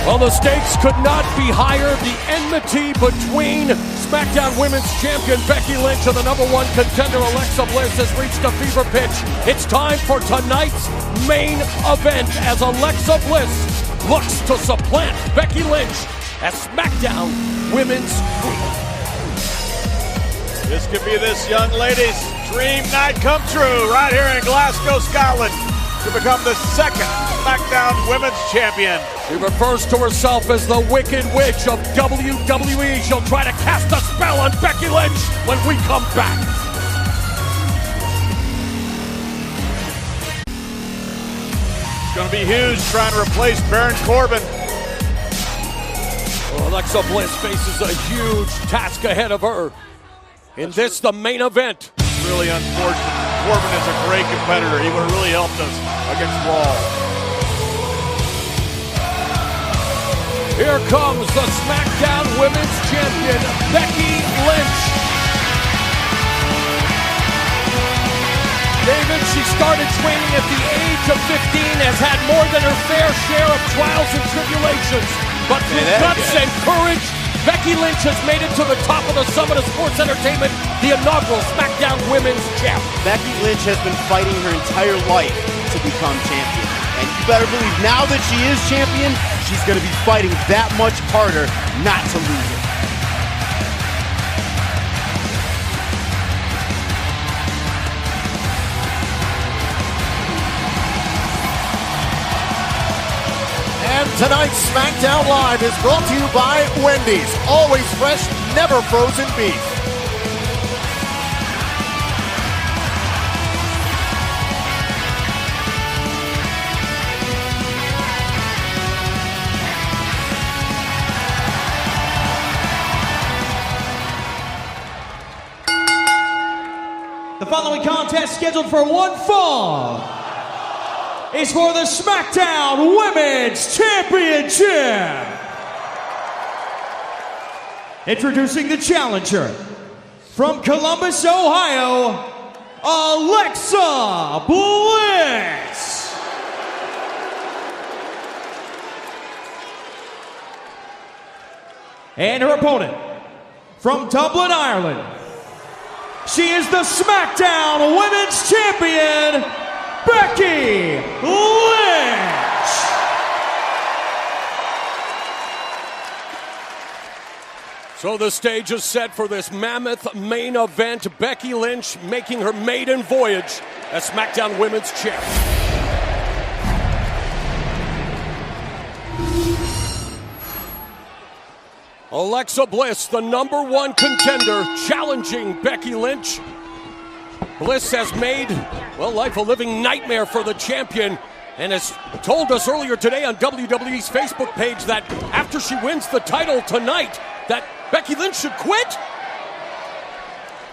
Well, the stakes could not be higher. The enmity between SmackDown Women's Champion Becky Lynch and the #1 contender Alexa Bliss has reached a fever pitch. It's time for tonight's main event as Alexa Bliss looks to supplant Becky Lynch as SmackDown Women's Queen. This could be this young lady's dream night come true right here in Glasgow, Scotland, to become the second SmackDown Women's Champion. She refers to herself as the Wicked Witch of WWE. She'll try to cast a spell on Becky Lynch when we come back. It's going to be huge trying to replace Baron Corbin. Well, Alexa Bliss faces a huge task ahead of her in this, the main event. Really unfortunate. Corbin is a great competitor. He would have really helped us against Raw. Here comes the SmackDown Women's Champion, Becky Lynch. David, she started training at the age of 15, has had more than her fair share of trials and tribulations. But through guts and courage, Becky Lynch has made it to the top of the summit of sports entertainment, the inaugural SmackDown Women's Champ. Becky Lynch has been fighting her entire life to become champion. And you better believe now that she is champion, she's going to be fighting that much harder not to lose it. And tonight's SmackDown Live is brought to you by Wendy's. Always fresh, never frozen beef. The following contest, scheduled for one fall, is for the SmackDown Women's Championship. Introducing the challenger from Columbus, Ohio, Alexa Bliss. And her opponent from Dublin, Ireland. She is the SmackDown Women's Champion, Becky Lynch. So the stage is set for this mammoth main event. Becky Lynch making her maiden voyage as SmackDown Women's Champ. Alexa Bliss, the #1 contender, challenging Becky Lynch. Bliss has made, well, life a living nightmare for the champion and has told us earlier today on WWE's Facebook page that after she wins the title tonight, that Becky Lynch should quit.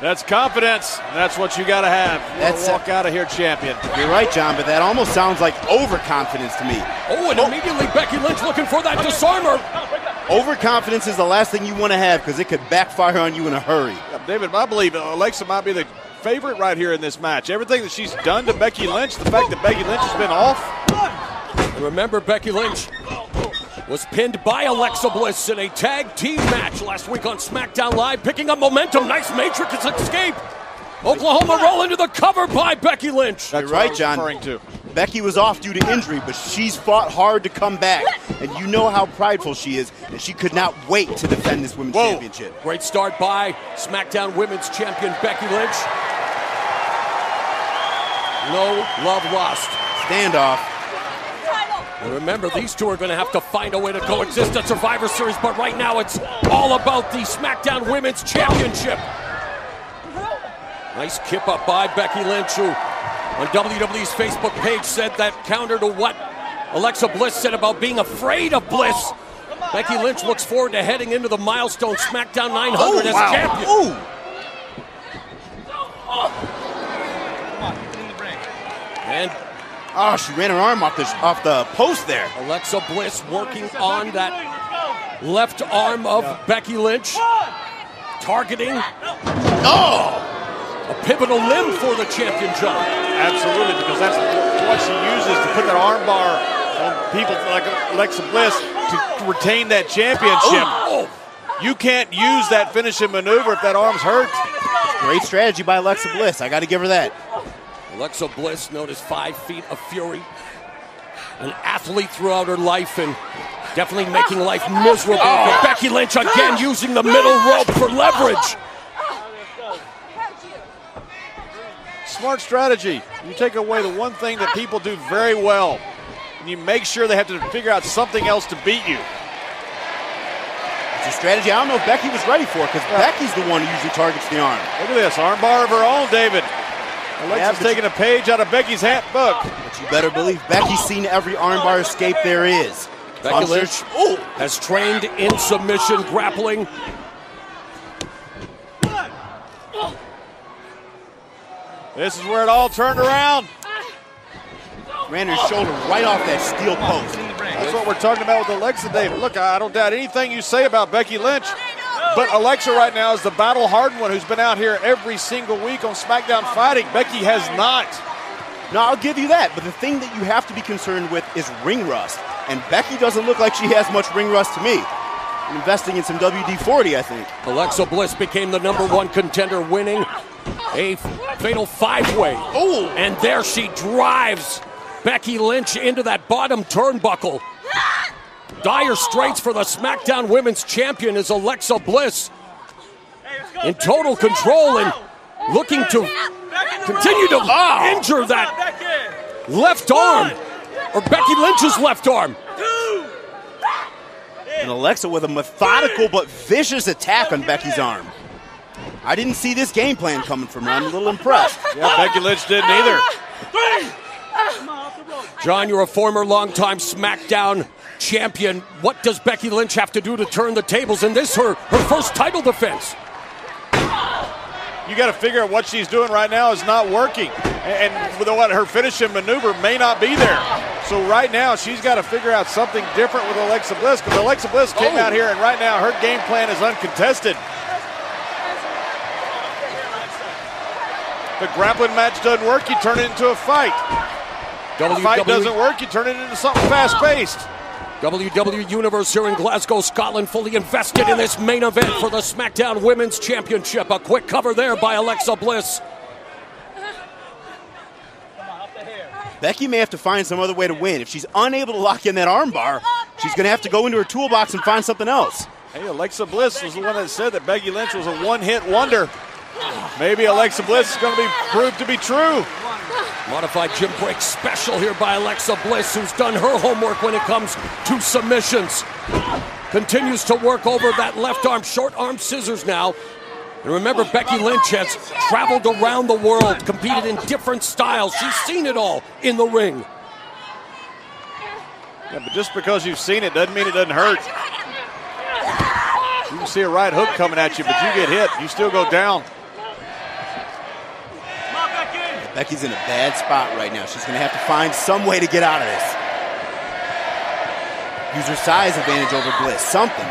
That's confidence. That's what you got to have. That's walk out of here champion. You're right, John, but that almost sounds like overconfidence to me. Oh, and immediately Becky Lynch looking for that disarmer. Overconfidence is the last thing you want to have because it could backfire on you in a hurry. David, I believe Alexa might be the favorite right here in this match. Everything that she's done to Becky Lynch, the fact that Becky Lynch has been off. And remember, Becky Lynch was pinned by Alexa Bliss in a tag team match last week on SmackDown Live, picking up momentum. Nice Matrix escape. Oklahoma roll into the cover by Becky Lynch. You're right, John. Becky was off due to injury, but she's fought hard to come back. And you know how prideful she is, and she could not wait to defend this Women's Championship. Great start by SmackDown Women's Champion Becky Lynch. No love lost. Standoff. And remember, these two are going to have to find a way to coexist at Survivor Series, but right now it's all about the SmackDown Women's Championship. Nice kip up by Becky Lynch, who on WWE's Facebook page said that counter to what Alexa Bliss said about being afraid of Bliss. Becky Lynch looks forward to heading into the milestone SmackDown 900 as champion. And she ran her arm off the post there. Alexa Bliss working on that left arm of Becky Lynch, targeting a pivotal limb for the champion, John. Absolutely, because that's what she uses to put that arm bar people like Alexa Bliss to retain that championship. You can't use that finishing maneuver if that arm's hurt. Great strategy by Alexa Bliss. I got to give her that. Alexa Bliss, known as 5 Feet of Fury, an athlete throughout her life and definitely making life miserable for Becky Lynch, again using the middle rope for leverage. Smart strategy. You take away the one thing that people do very well, and you make sure they have to figure out something else to beat you. It's a strategy I don't know if Becky was ready for, because Becky's the one who usually targets the arm. Look at this, armbar of her own, David. Alexa's taking a page out of Becky's book. But you better believe Becky's seen every armbar escape there is. Becky Lynch has trained in submission grappling. This is where it all turned around. Ran her shoulder right off that steel post. That's what we're talking about with Alexa, David. Look, I don't doubt anything you say about Becky Lynch, but Alexa right now is the battle-hardened one who's been out here every single week on SmackDown fighting. Becky has not. No, I'll give you that, but the thing that you have to be concerned with is ring rust. And Becky doesn't look like she has much ring rust to me. I'm investing in some WD-40, I think. Alexa Bliss became the #1 contender, winning a fatal 5-way. Oh! And there she drives Becky Lynch into that bottom turnbuckle. Dire straits for the SmackDown Women's Champion is Alexa Bliss in total control and looking to continue to injure that left arm, or Becky Lynch's left arm. And Alexa with a methodical but vicious attack on Becky's arm. I didn't see this game plan coming from her. I'm a little impressed. Yeah, Becky Lynch didn't either. John, you're a former longtime SmackDown champion. What does Becky Lynch have to do to turn the tables in this, her first title defense? You got to figure out what she's doing right now is not working. And with what her finishing maneuver may not be there. So right now, she's got to figure out something different with Alexa Bliss, because Alexa Bliss came out here, and right now her game plan is uncontested. The grappling match doesn't work, you turn it into a fight. The fight doesn't work, you turn it into something fast-paced. WWE Universe here in Glasgow, Scotland, fully invested in this main event for the SmackDown Women's Championship. A quick cover there by Alexa Bliss. Becky may have to find some other way to win. If she's unable to lock in that armbar, she's going to have to go into her toolbox and find something else. Hey, Alexa Bliss was the one that said that Becky Lynch was a one-hit wonder. Maybe Alexa Bliss is going to be proved to be true. Modified gym break special here by Alexa Bliss, who's done her homework when it comes to submissions. Continues to work over that left arm, short arm scissors now. And remember, Becky Lynch has traveled around the world, competed in different styles. She's seen it all in the ring. Yeah, but just because you've seen it doesn't mean it doesn't hurt. You can see a right hook coming at you, but you get hit, you still go down. Becky's in a bad spot right now. She's going to have to find some way to get out of this. Use her size advantage over Bliss. Something.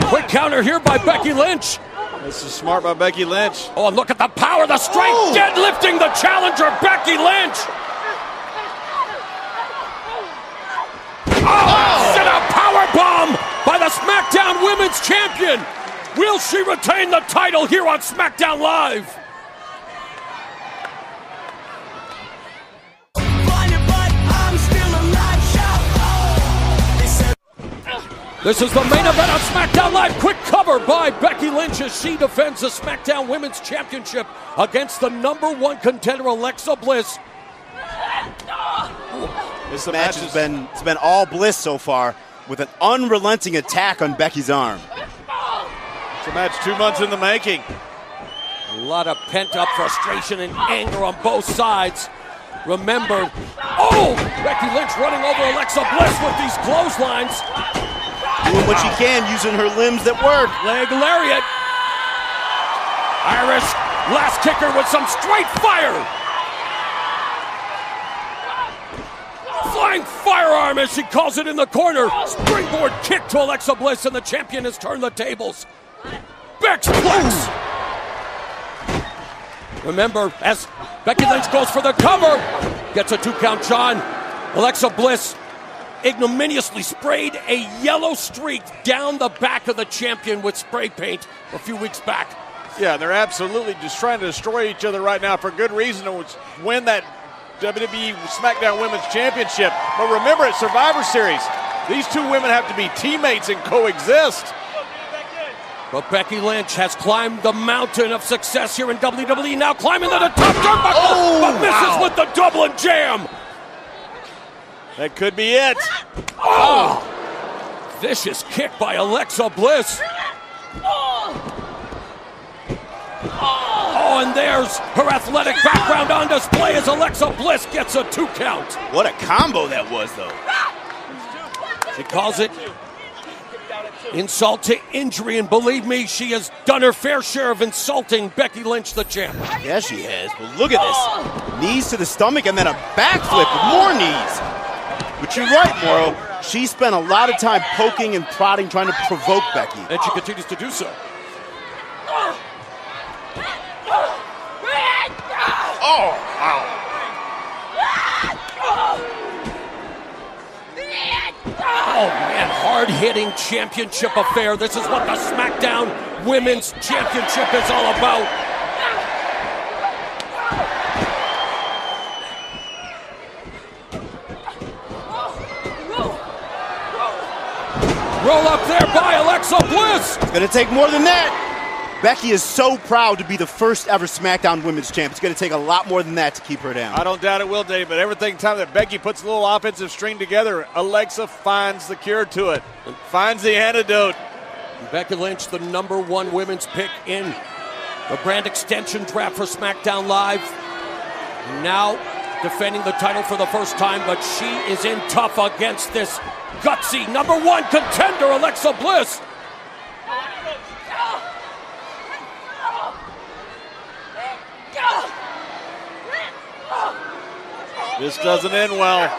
Quick counter here by Becky Lynch. This is smart by Becky Lynch. Oh, and look at the power, the strength, deadlifting the challenger, Becky Lynch. Sit out power bomb by the SmackDown Women's Champion. Will she retain the title here on SmackDown Live? This is the main event on SmackDown Live. Quick cover by Becky Lynch as she defends the SmackDown Women's Championship against the #1 contender, Alexa Bliss. This match has been all Bliss so far, with an unrelenting attack on Becky's arm. It's a match 2 months in the making. A lot of pent-up frustration and anger on both sides. Remember, Becky Lynch running over Alexa Bliss with these clotheslines. Doing what she can, using her limbs that work. Leg lariat. Irish last kicker with some straight fire. Flying firearm, as she calls it, in the corner. Springboard kick to Alexa Bliss, and the champion has turned the tables. Bex Plex. Remember, as Becky Lynch goes for the cover, gets a 2 count, John. Alexa Bliss ignominiously sprayed a yellow streak down the back of the champion with spray paint a few weeks back. Yeah, they're absolutely just trying to destroy each other right now for good reason to win that WWE SmackDown Women's Championship. But remember, at Survivor Series, these two women have to be teammates and coexist. But Becky Lynch has climbed the mountain of success here in WWE, now climbing to the top turnbuckle, but misses with the Dublin Jam. That could be it. Oh! Vicious kick by Alexa Bliss. Oh, and there's her athletic background on display as Alexa Bliss gets a 2 count. What a combo that was, though. She calls it insult to injury, and believe me, she has done her fair share of insulting Becky Lynch, the champ. Yeah, she has. But look at this. Knees to the stomach and then a backflip with more knees. But you're right, Mauro. She spent a lot of time poking and prodding, trying to provoke Becky. And she continues to do so. Oh, wow. Oh, man, hard-hitting championship affair. This is what the SmackDown Women's Championship is all about. Roll up there by Alexa Bliss. It's going to take more than that. Becky is so proud to be the first ever SmackDown Women's Champ. It's going to take a lot more than that to keep her down. I don't doubt it will, Dave, but every time that Becky puts a little offensive string together, Alexa finds the cure to it, finds the antidote. Becky Lynch, the #1 women's pick in the brand extension draft for SmackDown Live. Now defending the title for the first time, but she is in tough against this gutsy #1 contender, Alexa Bliss. This doesn't end well.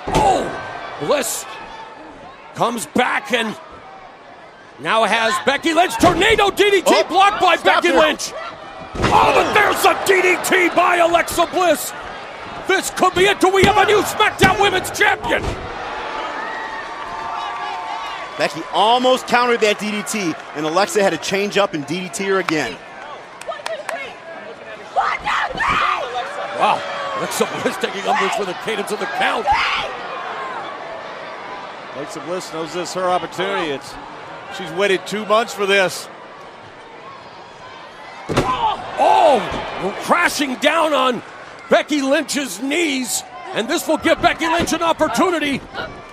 Oh, Bliss comes back and now has Becky Lynch. Tornado DDT blocked by Becky Lynch. Oh, but there's a DDT by Alexa Bliss. This could be it. Do we have a new SmackDown Women's Champion? Becky almost countered that DDT, and Alexa had to change up and DDT her again. Wow, Alexa Bliss taking umbrage with the cadence of the count. Alexa Bliss knows this is her opportunity. She's waited 2 months for this. Oh, crashing down on Becky Lynch's knees, and this will give Becky Lynch an opportunity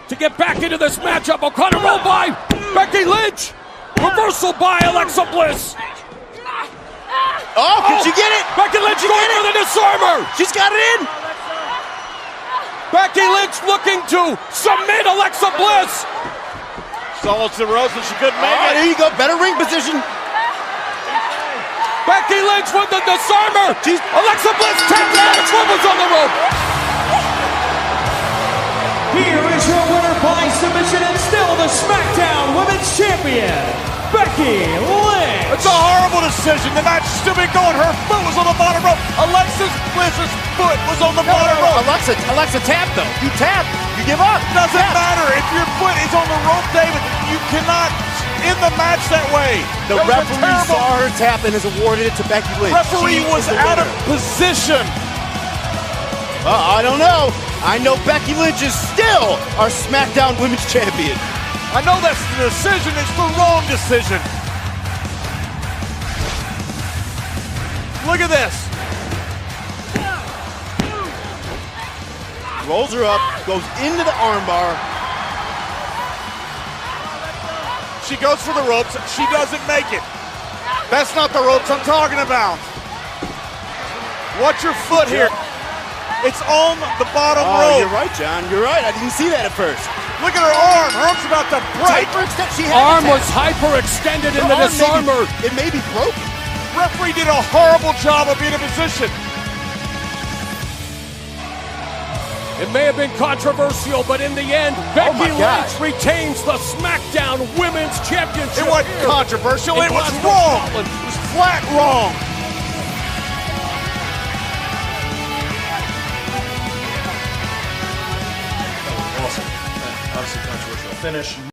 to get back into this matchup. O'Connor roll by Becky Lynch. Reversal by Alexa Bliss. Oh, can she get it? Becky Lynch going for the disarmer. She's got it in. Becky Lynch looking to submit Alexa Bliss. It's almost the ropes, and she couldn't make it. There you go, better ring position. Becky Lynch with the disarmer. Alexa Bliss tapped out. What was on the rope? Here is your winner by submission and still the SmackDown Women's Champion, Becky Lynch. It's a horrible decision. The match is still been going. Her foot was on the bottom rope. Alexa Bliss's foot was on the bottom rope. Alexa tap though. You tap, you give up. Doesn't matter. If your foot is on the rope, David, you cannot end the match that way. The referee saw her tap and has awarded it to Becky Lynch. Referee was out of position. I don't know. I know Becky Lynch is still our SmackDown Women's Champion. I know that's the decision. It's the wrong decision. Look at this. Rolls her up, goes into the armbar. She goes for the ropes. She doesn't make it. That's not the ropes I'm talking about. Watch your foot here. It's on the bottom rope. You're right, John. You're right. I didn't see that at first. Look at her arm. Her arm's about to break. Arm was hyperextended in the disarmer. It may be broken. Referee did a horrible job of being in position. It may have been controversial, but in the end, Becky Lynch retains the SmackDown Women's Championship. It wasn't controversial. It was wrong. It was flat wrong. Awesome. Obviously controversial finish.